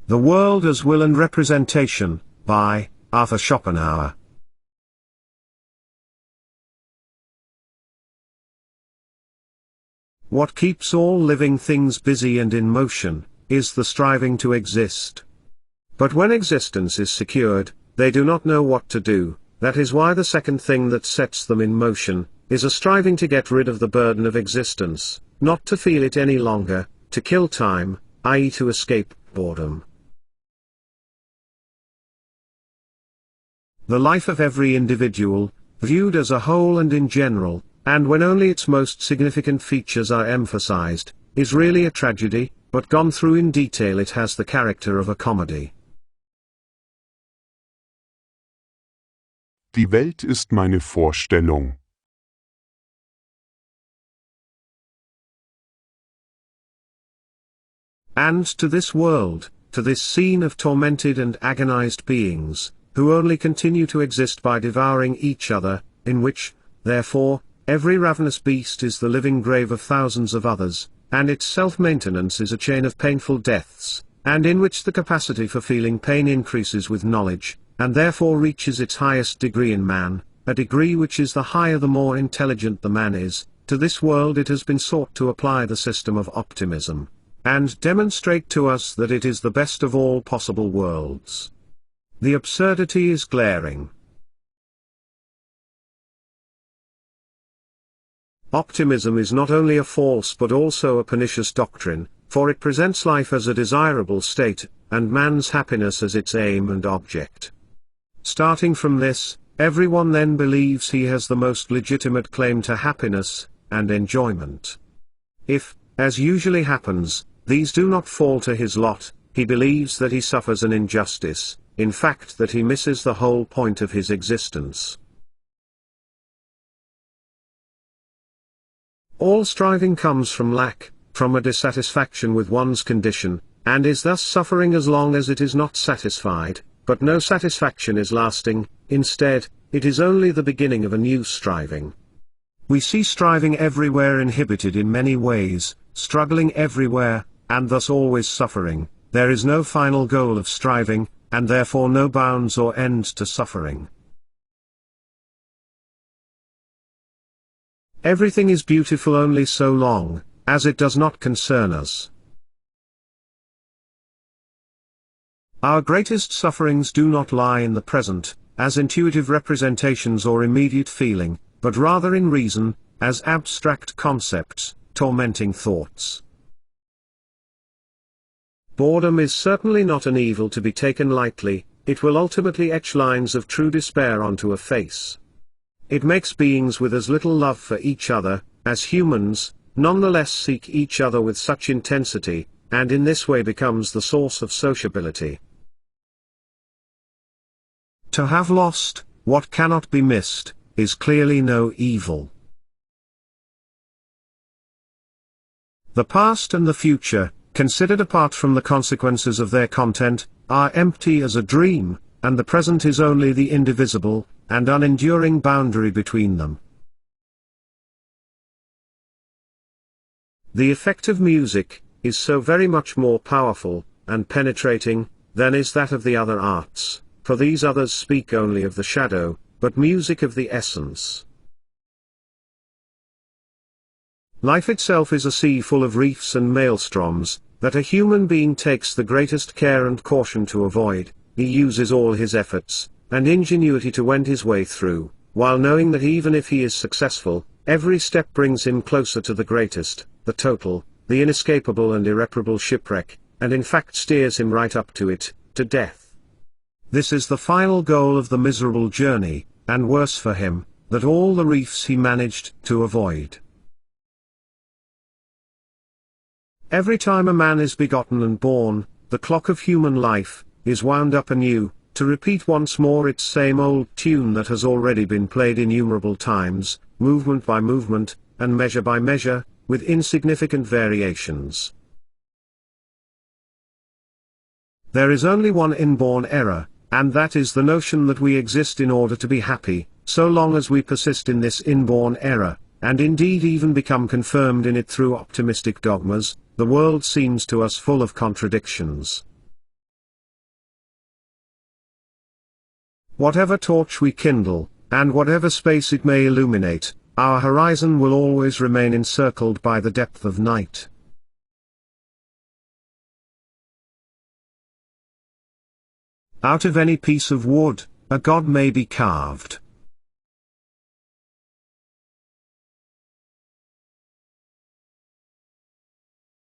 The World as Will and Representation, by Arthur Schopenhauer. What keeps all living things busy and in motion, is the striving to exist. But when existence is secured, they do not know what to do. That is why the second thing that sets them in motion, is a striving to get rid of the burden of existence, not to feel it any longer, to kill time, i.e. to escape boredom. The life of every individual, viewed as a whole and in general, and when only its most significant features are emphasized, is really a tragedy, but gone through in detail it has the character of a comedy. Die Welt ist meine Vorstellung. And to this world, to this scene of tormented and agonized beings, who only continue to exist by devouring each other, in which, therefore, every ravenous beast is the living grave of thousands of others, and its self-maintenance is a chain of painful deaths, and in which the capacity for feeling pain increases with knowledge, and therefore reaches its highest degree in man, a degree which is the higher the more intelligent the man is. To this world it has been sought to apply the system of optimism, and demonstrate to us that it is the best of all possible worlds. The absurdity is glaring. Optimism is not only a false but also a pernicious doctrine, for it presents life as a desirable state, and man's happiness as its aim and object. Starting from this, everyone then believes he has the most legitimate claim to happiness and enjoyment. If, as usually happens, these do not fall to his lot, he believes that he suffers an injustice, in fact that he misses the whole point of his existence. All striving comes from lack, from a dissatisfaction with one's condition, and is thus suffering as long as it is not satisfied, but no satisfaction is lasting. Instead, it is only the beginning of a new striving. We see striving everywhere inhibited in many ways, struggling everywhere, and thus always suffering. There is no final goal of striving, and therefore no bounds or end to suffering. Everything is beautiful only so long as it does not concern us. Our greatest sufferings do not lie in the present, as intuitive representations or immediate feeling, but rather in reason, as abstract concepts, tormenting thoughts. Boredom is certainly not an evil to be taken lightly. It will ultimately etch lines of true despair onto a face. It makes beings with as little love for each other, as humans, nonetheless seek each other with such intensity, and in this way becomes the source of sociability. To have lost what cannot be missed is clearly no evil. The past and the future, considered apart from the consequences of their content, are empty as a dream, and the present is only the indivisible and unenduring boundary between them. The effect of music is so very much more powerful and penetrating than is that of the other arts, for these others speak only of the shadow, but music of the essence. Life itself is a sea full of reefs and maelstroms, that a human being takes the greatest care and caution to avoid. He uses all his efforts and ingenuity to wend his way through, while knowing that even if he is successful, every step brings him closer to the greatest, the total, the inescapable and irreparable shipwreck, and in fact steers him right up to it, to death. This is the final goal of the miserable journey, and worse for him, that all the reefs he managed to avoid. Every time a man is begotten and born, the clock of human life is wound up anew, to repeat once more its same old tune that has already been played innumerable times, movement by movement, and measure by measure, with insignificant variations. There is only one inborn error, and that is the notion that we exist in order to be happy. So long as we persist in this inborn error, and indeed even become confirmed in it through optimistic dogmas, the world seems to us full of contradictions. Whatever torch we kindle, and whatever space it may illuminate, our horizon will always remain encircled by the depth of night. Out of any piece of wood, a god may be carved.